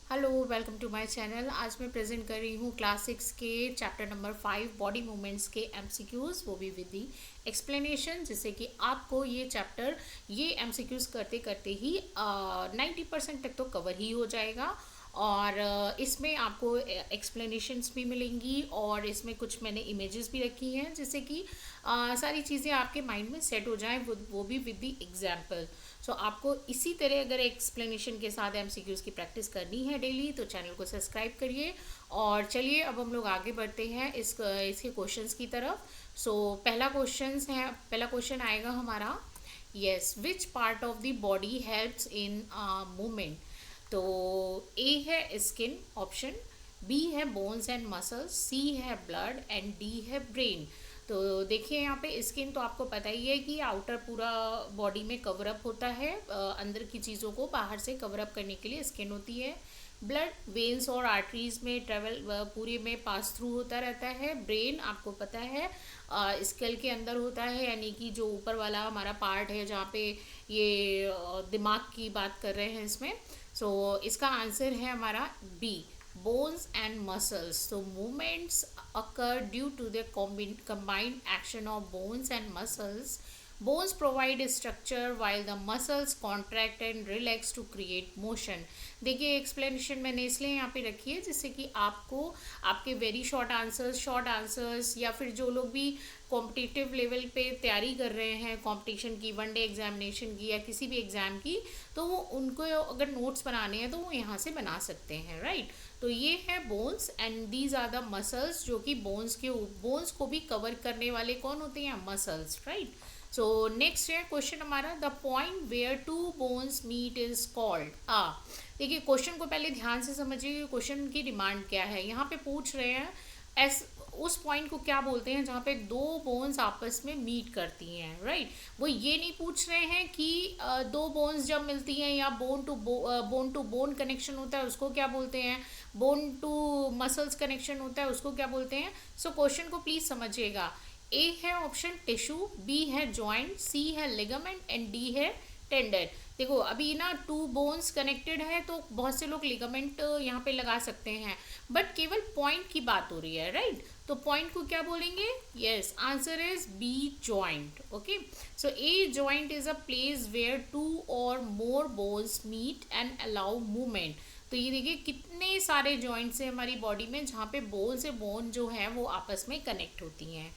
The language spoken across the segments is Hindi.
Hello, welcome to my channel. आज मैं प्रेजेंट कर रही हूँ क्लास 6 के चैप्टर नंबर 5 बॉडी मूवमेंट्स के एमसीक्यूज, वो भी विद दी एक्सप्लेनेशन, जिससे कि आपको ये एमसीक्यूज करते करते ही 90% तक तो कवर ही हो जाएगा। और इसमें आपको एक्सप्लेनेशंस भी मिलेंगी और इसमें कुछ मैंने इमेजेस भी रखी हैं, जिससे कि सारी चीज़ें आपके माइंड में सेट हो जाएं, वो भी विद दी एग्जाम्पल। सो आपको इसी तरह अगर एक्सप्लेनेशन के साथ एमसीक्यूज की प्रैक्टिस करनी है डेली, तो चैनल को सब्सक्राइब करिए। और चलिए अब हम लोग आगे बढ़ते हैं इसके क्वेश्चंस की तरफ। पहला क्वेश्चन आएगा हमारा। Yes, which part of the body helps in movement? तो ए है स्किन ऑप्शन, बी है बोन्स एंड मसल्स, सी है ब्लड एंड डी है ब्रेन। तो देखिए यहाँ पे स्किन तो आपको पता ही है कि आउटर पूरा बॉडी में कवर अप होता है, अंदर की चीज़ों को बाहर से कवर अप करने के लिए स्किन होती है। ब्लड वेन्स और आर्टरीज में ट्रेवल पूरे में पास थ्रू होता रहता है। ब्रेन आपको पता है स्कल के अंदर होता है, यानी कि जो ऊपर वाला हमारा पार्ट है जहाँ पे ये दिमाग की बात कर रहे हैं इसमें। इसका आंसर है हमारा B, bones and muscles. So movements occur due to the combined action of bones and muscles. Bones provide structure while the muscles contract and relax to create motion. देखिए एक्सप्लेनेशन मैंने इसलिए यहाँ पे रखी है जिससे कि आपको आपके वेरी शॉर्ट आंसर्स या फिर जो लोग भी कॉम्पिटिटिव लेवल पे तैयारी कर रहे हैं कंपटीशन की, वनडे एग्जामिनेशन की या किसी भी एग्ज़ाम की, तो वो उनको अगर नोट्स बनाने हैं तो वो यहाँ से बना सकते हैं, राइट। तो ये है bones and these are the muscles, जो कि बोन्स को भी कवर करने वाले कौन होते हैं? Muscles, right. सो नेक्स्ट है क्वेश्चन हमारा, the point where two bones meet is called आ। देखिए क्वेश्चन को पहले ध्यान से समझिए, क्वेश्चन की डिमांड क्या है। यहाँ पे पूछ रहे हैं एस उस पॉइंट को क्या बोलते हैं जहाँ पे दो बोन्स आपस में मीट करती हैं, राइट। वो ये नहीं पूछ रहे हैं कि दो बोन्स जब मिलती हैं या बोन टू बोन कनेक्शन होता है उसको क्या बोलते हैं, बोन टू मसल्स कनेक्शन होता है उसको क्या बोलते हैं। सो क्वेश्चन को प्लीज समझिएगा। ए है ऑप्शन टिश्यू, बी है जॉइंट, सी है लिगामेंट एंड डी है टेंडर। देखो अभी ना टू बोन्स कनेक्टेड है तो बहुत से लोग लिगामेंट यहाँ पे लगा सकते हैं, बट केवल पॉइंट की बात हो रही है, राइट। तो पॉइंट को क्या बोलेंगे? Yes, answer is B, joint. Okay, so a joint is a place where two or more bones meet and allow movement. तो ये देखिए कितने सारे जॉइंट्स हैं हमारी बॉडी में जहाँ पे बोन से बोन जो है वो आपस में कनेक्ट होती हैं।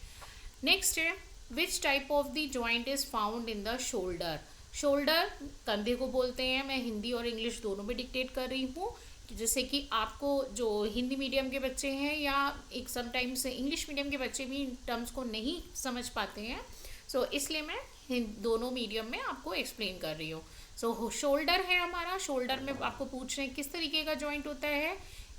नेक्स्ट है, which type of the joint is found in the shoulder? Shoulder कंधे को बोलते हैं। मैं हिंदी और इंग्लिश दोनों में डिक्टेट कर रही हूँ, जैसे कि आपको जो हिंदी मीडियम के बच्चे हैं या एक समटाइम्स इंग्लिश मीडियम के बच्चे भी इन टर्म्स को नहीं समझ पाते हैं, इसलिए मैं दोनों मीडियम में आपको एक्सप्लेन कर रही हूँ। शोल्डर है हमारा, शोल्डर में आपको पूछ रहे हैं किस तरीके का जॉइंट होता है।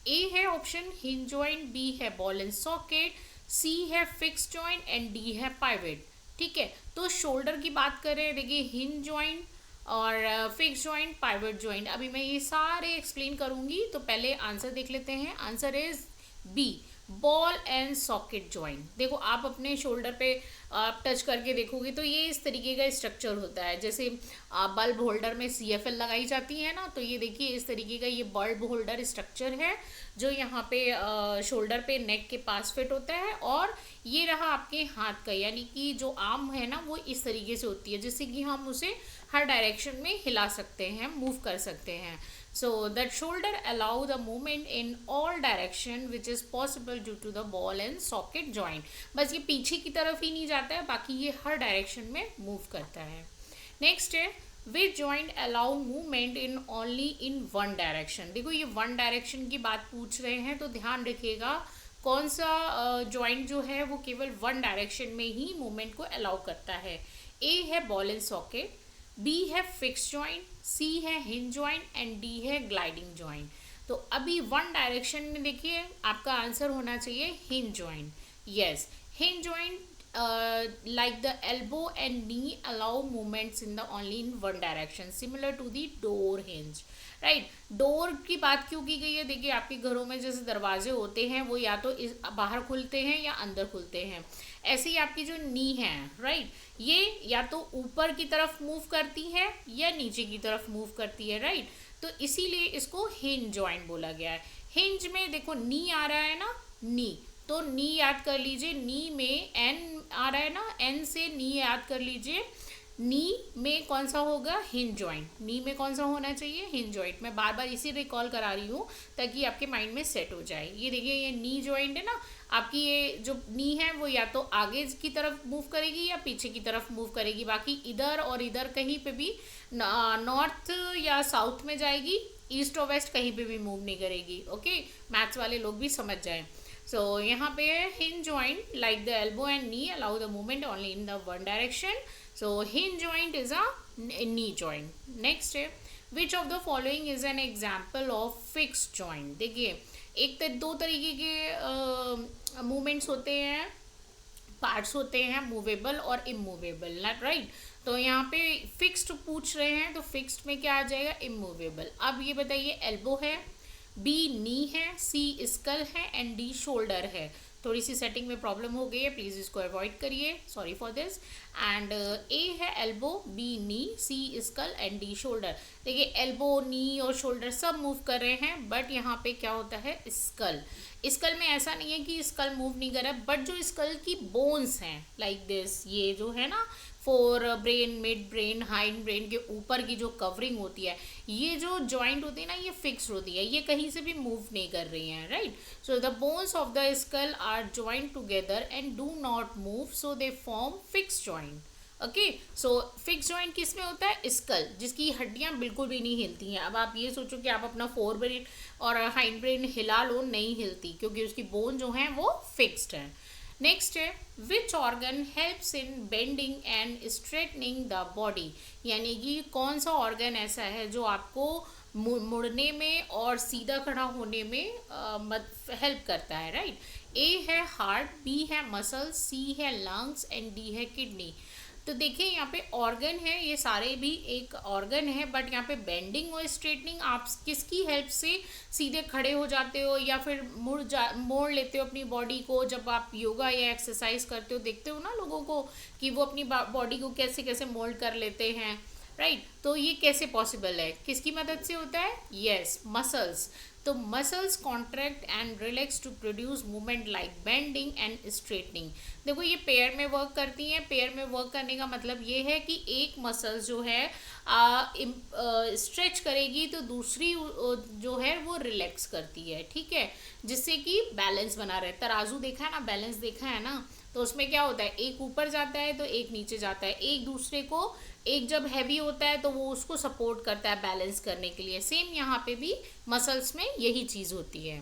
ए है ऑप्शन हिंज जॉइंट, बी है बॉल एंड सॉकेट, सी है फिक्स जॉइंट एंड डी है पाइवेट। ठीक है, तो शोल्डर की बात करें, देखिए हिंज जॉइंट और फिक्स जॉइंट, पाइवेट जॉइंट, अभी मैं ये सारे एक्सप्लेन करूंगी। तो पहले आंसर देख लेते हैं। Answer is B, ball and socket joint. देखो आप अपने शोल्डर पे आप टच करके देखोगे तो ये इस तरीके का स्ट्रक्चर होता है, जैसे बल्ब होल्डर में CFL लगाई जाती है ना, तो ये देखिए इस तरीके का ये बल्ब होल्डर स्ट्रक्चर है जो यहाँ पे शोल्डर पे नेक के पास फिट होता है। और ये रहा आपके हाथ का, यानी कि जो आर्म है ना वो इस तरीके से होती है, जिससे कि हम उसे हर डायरेक्शन में हिला सकते हैं, मूव कर सकते हैं। So that shoulder allow the movement in all direction which is possible due to the ball and socket joint. बस ये पीछे की तरफ ही नहीं जाता है, बाकी ये हर डायरेक्शन में मूव करता है। नेक्स्ट है, which joint allow movement in only in one direction? देखो ये वन डायरेक्शन की बात पूछ रहे हैं, तो ध्यान रखिएगा कौन सा जॉइंट जो है वो केवल वन डायरेक्शन में ही मूवमेंट को अलाउ करता है। ए है बॉल एंड सॉकेट, बी है फिक्स जॉइंट, सी है हिंज जॉइंट एंड डी है ग्लाइडिंग जॉइंट। तो अभी वन डायरेक्शन में देखिए आपका आंसर होना चाहिए hinge joint. Yes, hinge joint like the elbow and knee allow movements in the only in one direction similar to the door hinge, right. Door की बात क्यों की गई है? देखिए आपके घरों में जैसे दरवाजे होते हैं वो या तो बाहर खुलते हैं या अंदर खुलते हैं, ऐसे ही आपकी जो नी है, राइट, ये या तो ऊपर की तरफ मूव करती है या नीचे की तरफ मूव करती है, राइट। तो इसीलिए इसको हिंज जॉइंट बोला गया है। हिंज में देखो नी आ रहा है ना, नी, तो नी याद कर लीजिए, नी में एन आ रहा है ना, एन से नी याद कर लीजिए। नी में कौन सा होगा, हिंज जॉइंट। नी में कौन सा होना चाहिए, हिंज जॉइंट। मैं बार बार इसी रिकॉल करा रही हूँ ताकि आपके माइंड में सेट हो जाए। ये देखिए ये नी जॉइंट है ना, आपकी ये जो नी है वो या तो आगे की तरफ मूव करेगी या पीछे की तरफ मूव करेगी, बाकी इधर और इधर कहीं पे भी नॉर्थ या साउथ में जाएगी, ईस्ट और वेस्ट कहीं पे भी मूव नहीं करेगी। ओके, मैथ्स वाले लोग भी समझ जाएं। So यहाँ पे hinge joint like the elbow and knee allow the movement only in the one direction. So hinge joint is a knee joint. Next है, which of the following is an example of fixed joint? देखिए एक तो दो तरीके के movements होते हैं, पार्ट्स होते हैं, मूवेबल और इमूवेबल, नॉट राइट। तो यहाँ पे फिक्स्ड पूछ रहे हैं, तो फिक्स्ड में क्या आ जाएगा, इमूवेबल। अब ये बताइए, एल्बो है, बी नी है, सी स्कल है एंड डी शोल्डर है। थोड़ी सी सेटिंग में प्रॉब्लम हो गई है, प्लीज़ इसको अवॉइड करिए, sorry for this. And A है elbow, B knee, C skull and D shoulder. देखिए एल्बो, नी और शोल्डर सब मूव कर रहे हैं, बट यहाँ पे क्या होता है, स्कल। स्कल में ऐसा नहीं है कि स्कल मूव नहीं कर रहा है, बट जो स्कल की बोन्स हैं लाइक दिस, ये जो है ना fore brain, mid brain, hind brain के ऊपर की जो कवरिंग होती है, ये जो जॉइंट होती है ना, ये फिक्स होती है, ये कहीं से भी मूव नहीं कर रही हैं, right. So the bones of the skull are joint together and do not move, so they form fix joint. Okay, so fix joint किस में होता है, स्कल, जिसकी हड्डियां बिल्कुल भी नहीं हिलती हैं। अब आप ये सोचो कि आप अपना फोर ब्रेन और हाइंड ब्रेन हिला लो, नहीं हिलती, क्योंकि उसकी बोन जो है वो फिक्स्ड है। नेक्स्ट है, which organ helps in bending and straightening the body, यानी कि कौन सा ऑर्गन ऐसा है जो आपको मुड़ने में और सीधा खड़ा होने में हेल्प करता है, राइट। ए है हार्ट, बी है मसल, सी है लंग्स एंड डी है किडनी। तो देखिए यहाँ पे ऑर्गन है, ये सारे भी एक ऑर्गन है, बट यहाँ पे बेंडिंग और स्ट्रेटनिंग आप किसकी हेल्प से सीधे खड़े हो जाते हो या फिर मोड़ लेते हो अपनी बॉडी को। जब आप योगा या एक्सरसाइज करते हो, देखते हो ना लोगों को कि वो अपनी बॉडी को कैसे कैसे मोल्ड कर लेते हैं, राइट। तो ये कैसे पॉसिबल है, किसकी मदद से होता है, यस, मसल्स। तो muscles contract and relax to produce movement like bending and straightening. देखो ये पेयर में वर्क करती हैं, पेयर में वर्क करने का मतलब ये है कि एक मसल जो है स्ट्रेच करेगी तो दूसरी जो है वो रिलैक्स करती है, ठीक है, जिससे कि बैलेंस बना रहे। तराजू देखा है ना, बैलेंस देखा है ना, तो उसमें क्या होता है, एक ऊपर जाता है तो एक नीचे जाता है, एक दूसरे को, एक जब हैवी होता है तो वो उसको सपोर्ट करता है बैलेंस करने के लिए। सेम यहाँ पे भी मसल्स में यही चीज़ होती है।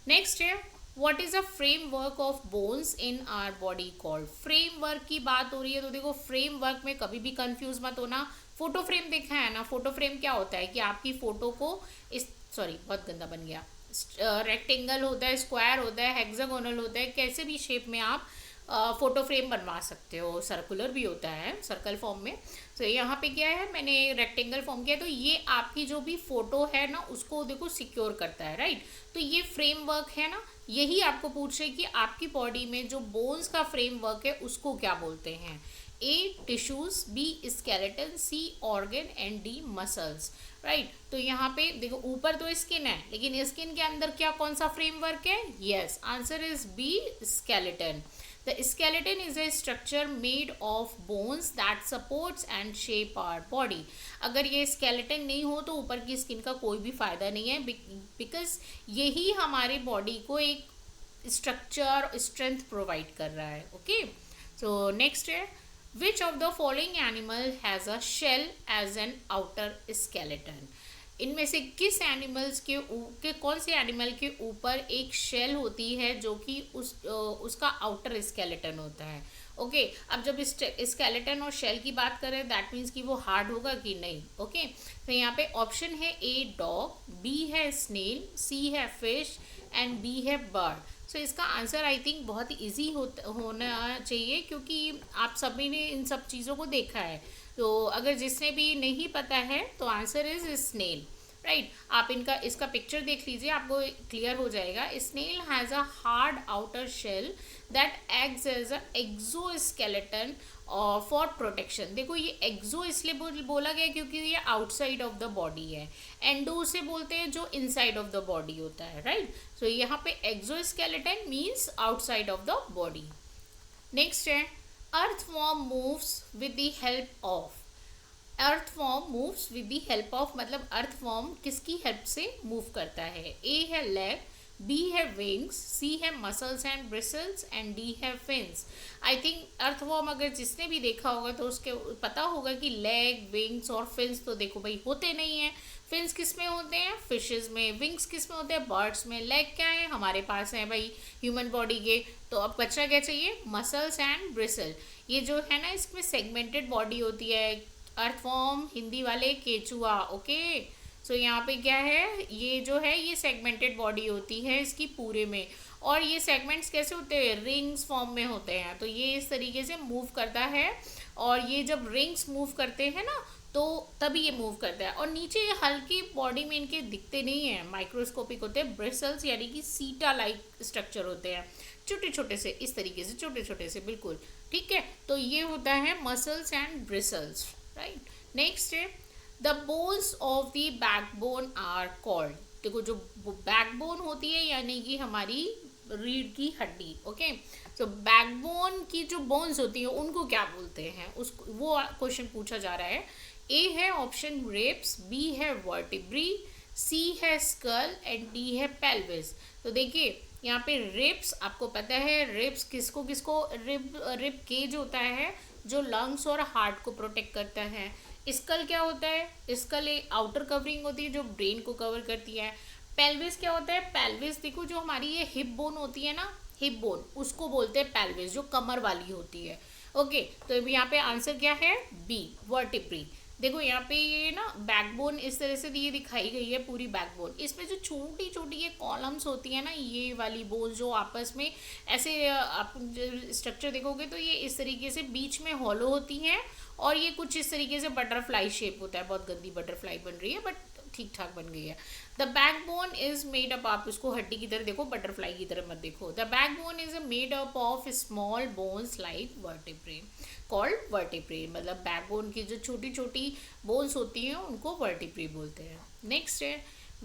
नेक्स्ट है, what is a framework of bones in our body called. Framework की बात हो रही है, तो देखो फ्रेमवर्क में कभी भी कंफ्यूज मत होना। फोटो फ्रेम देखा है ना, फोटो फ्रेम क्या होता है कि आपकी फ़ोटो को इस, सॉरी बहुत गंदा बन गया, रेक्टेंगल होता है, स्क्वायर होता है, हेक्सागोनल होता है, कैसे भी शेप में आप फोटो फ्रेम बनवा सकते हो, सर्कुलर भी होता है सर्कल फॉर्म में। तो यहाँ पे क्या है, मैंने रेक्टेंगल फॉर्म किया, तो ये आपकी जो भी फोटो है ना उसको देखो सिक्योर करता है, राइट। तो ये फ्रेमवर्क है ना, यही आपको पूछ रहे कि आपकी बॉडी में जो बोन्स का फ्रेमवर्क है उसको क्या बोलते हैं। A tissues, B skeleton, C organ and D muscles, right. तो यहाँ पे देखो ऊपर तो स्किन है, लेकिन स्किन के अंदर क्या कौन सा फ्रेमवर्क है, yes, answer is B, skeleton. The skeleton is a structure made of bones that supports and shape our body. अगर ये skeleton नहीं हो तो ऊपर की स्किन का कोई भी फायदा नहीं है, बिकॉज यही हमारे बॉडी को एक स्ट्रक्चर, स्ट्रेंथ प्रोवाइड कर रहा है। ओके, सो नेक्स्ट है, which of the following animal has a shell as an outer skeleton. इनमें से किस एनिमल्स के कौन से एनिमल के ऊपर एक शेल होती है जो कि उसका आउटर स्केलेटन होता है। ओके, अब जब स्केलेटन और शेल की बात करें दैट मीन्स कि वो हार्ड होगा कि नहीं। ओके, तो यहाँ पे ऑप्शन है ए डॉग, बी है स्नेल, सी है फिश एंड बी है बर्ड। सो इसका आंसर आई थिंक बहुत ईजी होना चाहिए, क्योंकि आप सभी ने इन सब चीज़ों को देखा है। तो अगर जिसने भी नहीं पता है तो आंसर इज स्नेल। राइट। आप इनका इसका पिक्चर देख लीजिए, आपको क्लियर हो जाएगा। Snail has a hard outer shell that acts as a exoskeleton for protection. देखो ये एक्सो इसलिए बोला गया क्योंकि ये आउटसाइड ऑफ द बॉडी है। एंडो उसे बोलते हैं जो इनसाइड ऑफ द बॉडी होता है, राइट। सो यहाँ पे exoskeleton means outside of the body. Next है earthworm moves with the help of. Earthworm moves with the help of मतलब अर्थवॉर्म किसकी हेल्प से मूव करता है? ए है लेग, बी है विंग्स, सी है muscles and bristles and D है फिन्स। आई थिंक अर्थवॉर्म अगर जिसने भी देखा होगा तो उसके पता होगा कि लेग, विंग्स और फिन्स तो देखो भाई होते नहीं हैं। फिन्स किस में होते हैं? फिशेस में। विंग्स किस में होते हैं? बर्ड्स में। लेग क्या है? हमारे पास है भाई ह्यूमन बॉडी के। तो अब बच्चा क्या चाहिए? Muscles and bristle. ये जो है ना इसमें सेगमेंटेड बॉडी होती है। अर्थवॉर्म हिंदी वाले केचुआ, ओके। सो यहाँ पे क्या है, ये जो है ये सेगमेंटेड बॉडी होती है इसकी पूरे में। और ये सेगमेंट्स कैसे होते हैं? रिंग्स फॉर्म में होते हैं। तो ये इस तरीके से मूव करता है और ये जब रिंग्स मूव करते हैं ना तो तभी ये मूव करता है। और नीचे ये हल्की बॉडी में इनके दिखते नहीं हैं, माइक्रोस्कोपिक होते हैं। ब्रिसल्स यानी कि सीटा लाइक स्ट्रक्चर होते हैं, छोटे छोटे से, इस तरीके से छोटे छोटे से, बिल्कुल ठीक है। तो ये होता है muscles and bristles, right. Next है the bones of the backbone are called. देखो जो बैकबोन होती है यानी कि हमारी रीढ़ की हड्डी, ओके। तो बैकबोन की जो बोन्स होती है उनको क्या बोलते हैं, उस वो क्वेश्चन पूछा जा रहा है। ए है ऑप्शन रिब्स, बी है वर्टिब्री, सी है स्कल एंड डी है पेल्विस। तो देखिए यहाँ पे रिब्स, आपको पता है रिब्स किसको किसको, रिब केज होता है जो लंग्स और हार्ट को प्रोटेक्ट करता है। स्कल क्या होता है? स्कल एक आउटर कवरिंग होती है जो ब्रेन को कवर करती है। पेल्विस क्या होता है? पेल्विस देखो जो हमारी ये हिप बोन होती है ना, हिप बोन, उसको बोलते हैं पेल्विस, जो कमर वाली होती है, ओके। तो यहाँ पे आंसर क्या है? B, vertebrae. देखो यहाँ पे ये ना बैकबोन इस तरह से ये दिखाई गई है पूरी बैकबोन। इसमें जो छोटी छोटी ये कॉलम्स होती है ना, ये वाली बोन जो आपस में ऐसे आप स्ट्रक्चर देखोगे तो ये इस तरीके से बीच में हॉलो होती हैं और ये कुछ इस तरीके से बटरफ्लाई शेप होता है। बहुत गंदी बटरफ्लाई बन रही है बट ठीक ठाक बन गई है। The backbone is made up, आप उसको हड्डी की तरह देखो, बटरफ्लाई की तरह मत देखो। The backbone is made up of small bones like vertebrae called vertebrae. मतलब बैकबोन की जो छोटी छोटी बोन्स होती हैं उनको वर्टिब्रे बोलते हैं। नेक्स्ट है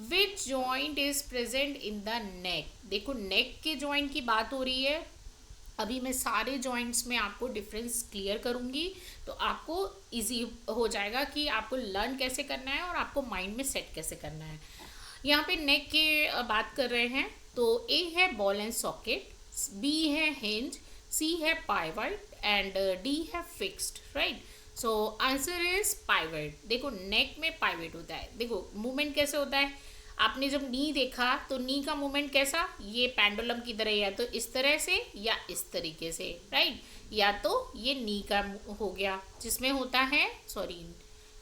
which joint is present in the neck. देखो नेक के जॉइंट की बात हो रही है। अभी मैं सारे जॉइंट्स में आपको डिफरेंस क्लियर करूंगी तो आपको इजी हो जाएगा कि आपको लर्न कैसे करना है और आपको माइंड में सेट कैसे करना है। यहाँ पे नेक की बात कर रहे हैं तो ए है बॉल एंड सॉकेट, बी है हिंज, सी है पाइवट एंड डी है fixed, right. So answer is pivot. देखो नेक में पाइवट होता है। देखो मूवमेंट कैसे होता है, आपने जब नी देखा तो नी का मूवमेंट कैसा, ये पेंडुलम की तरह, या तो इस तरह से या इस तरीके से, राइट। या तो ये नी का हो गया जिसमें होता है, सॉरी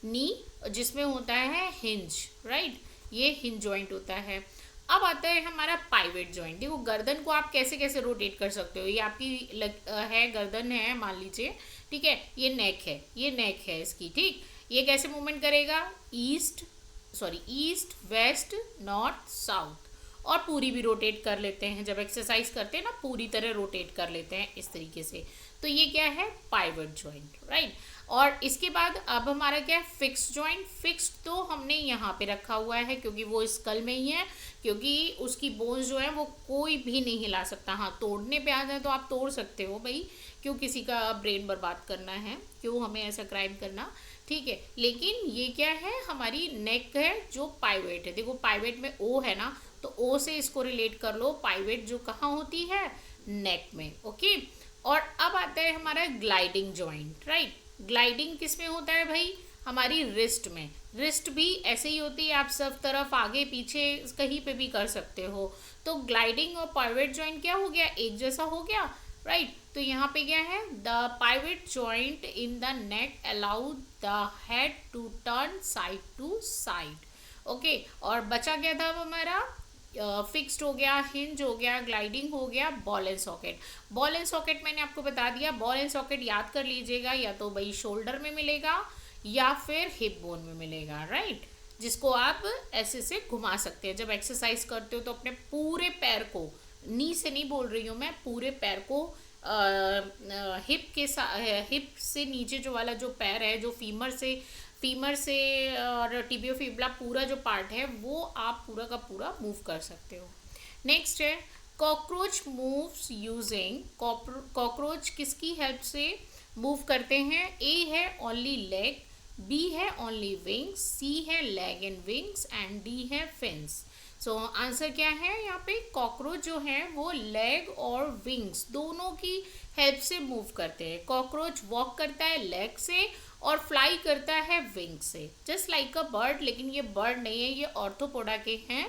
नी जिसमें होता है हिंज, राइट। ये हिंज जॉइंट होता है। अब आता है हमारा पाइवेट जॉइंट। देखो गर्दन को आप कैसे कैसे रोटेट कर सकते हो। ये आपकी है गर्दन है मान लीजिए, ठीक है। ये नेक है, ये नेक है इसकी, ठीक। ये कैसे मूवमेंट करेगा? East west north south. और पूरी भी रोटेट कर लेते हैं, जब एक्सरसाइज करते हैं ना पूरी तरह रोटेट कर लेते हैं इस तरीके से। तो ये क्या है? Pivot joint, right. और इसके बाद अब हमारा क्या है? Fix joint. फिक्स तो हमने यहाँ पे रखा हुआ है क्योंकि वो स्कल में ही है, क्योंकि उसकी बोन्स जो है वो कोई भी नहीं हिला सकता। हाँ तोड़ने पे आ जाए तो आप तोड़ सकते हो भाई, क्यों किसी का ब्रेन बर्बाद करना है, क्यों हमें ऐसा क्राइम करना, ठीक है। लेकिन ये क्या है? हमारी नेक है जो पाइवेट है। देखो पाइवेट में ओ है ना, तो ओ से इसको रिलेट कर लो। पाइवेट जो कहाँ होती है? नेक में, ओके। और अब आता है हमारा ग्लाइडिंग जॉइंट, राइट। ग्लाइडिंग किस में होता है भाई? हमारी रिस्ट में। रिस्ट भी ऐसे ही होती है, आप सब तरफ आगे पीछे कहीं पे भी कर सकते हो। तो ग्लाइडिंग और पाइवेट जॉइंट क्या हो गया? एक जैसा हो गया, राइट। तो यहाँ पे क्या है? The pivot joint in the neck allow the head to turn side to side, okay. और बचा क्या था अब हमारा? फिक्स्ड हो गया, हिंज हो गया, ग्लाइडिंग हो गया, ball and socket. Ball and socket मैंने आपको बता दिया। बॉल एंड सॉकेट याद कर लीजिएगा, या तो भाई शोल्डर में मिलेगा या फिर हिप बोन में मिलेगा, राइट। जिसको आप ऐसे से घुमा सकते हैं। जब एक्सरसाइज करते हो तो अपने पूरे पैर को, नी से नहीं बोल रही हूँ मैं, पूरे पैर को हिप के हिप से नीचे जो वाला जो पैर है, जो फीमर से और टिबियोफिबुला पूरा जो पार्ट है वो आप पूरा का पूरा मूव कर सकते हो। नेक्स्ट है कॉकरोच मूव्स यूजिंग, कॉकरोच किसकी हेल्प से मूव करते हैं? ए है ओनली लेग, बी है ओनली विंग्स, सी है leg and wings and D है फिन्स। सो आंसर क्या है यहाँ पे? कॉकरोच जो है वो लेग और विंग्स दोनों की हेल्प से मूव करते हैं। कॉकरोच वॉक करता है लेग से और फ्लाई करता है विंग से, जस्ट लाइक अ बर्ड, लेकिन ये बर्ड नहीं है, ये ऑर्थोपोडा के हैं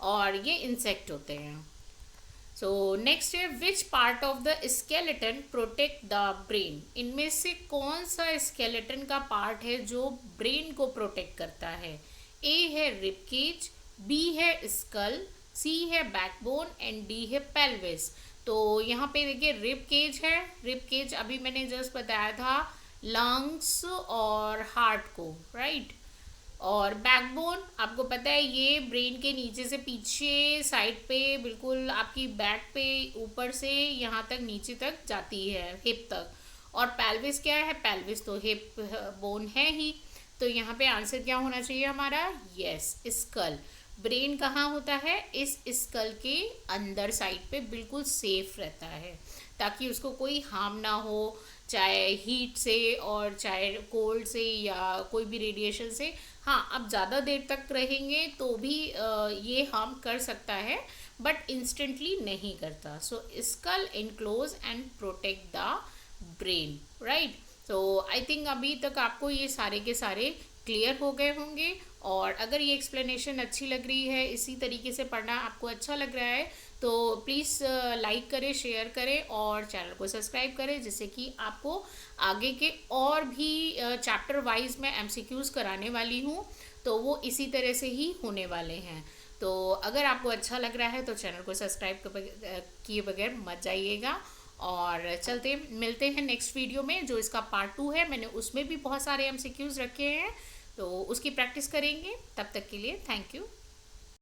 और ये इंसेक्ट होते हैं। सो नेक्स्ट है which part of the skeleton protect the brain? इनमें से कौन सा स्केलेटन का पार्ट है जो ब्रेन को प्रोटेक्ट करता है? ए है रिब केज, बी है स्कल, सी है बैकबोन एंड डी है पेल्विस। तो यहाँ पे देखिए रिब केज है, रिब केज अभी मैंने जस्ट बताया था लंग्स और हार्ट को, राइट। और बैकबोन आपको पता है ये ब्रेन के नीचे से पीछे साइड पे बिल्कुल आपकी बैक पे ऊपर से यहाँ तक नीचे तक जाती है, हिप तक। और पेल्विस क्या है? पेल्विस तो हिप बोन है ही। तो यहाँ पे आंसर क्या होना चाहिए हमारा? Yes, school. ब्रेन कहाँ होता है? इस स्कल के अंदर साइड पे बिल्कुल सेफ रहता है, ताकि उसको कोई हार्म ना हो, चाहे हीट से और चाहे कोल्ड से या कोई भी रेडिएशन से। हाँ, अब ज़्यादा देर तक रहेंगे तो भी ये हार्म कर सकता है, बट इंस्टेंटली नहीं करता। So skull enclose and protect the brain, right. So I think अभी तक आपको ये सारे के सारे क्लियर हो गए होंगे। और अगर ये एक्सप्लेनेशन अच्छी लग रही है, इसी तरीके से पढ़ना आपको अच्छा लग रहा है, तो प्लीज़ लाइक करें, शेयर करें और चैनल को सब्सक्राइब करें, जिससे कि आपको आगे के और भी चैप्टर वाइज मैं एमसीक्यूज़ कराने वाली हूँ, तो वो इसी तरह से ही होने वाले हैं। तो अगर आपको अच्छा लग रहा है तो चैनल को सब्सक्राइब किए बगैर मत जाइएगा। और मिलते हैं नेक्स्ट वीडियो में, जो इसका पार्ट 2 है। मैंने उसमें भी बहुत सारे एमसीक्यूज़ रखे हैं, तो उसकी प्रैक्टिस करेंगे। तब तक के लिए थैंक यू।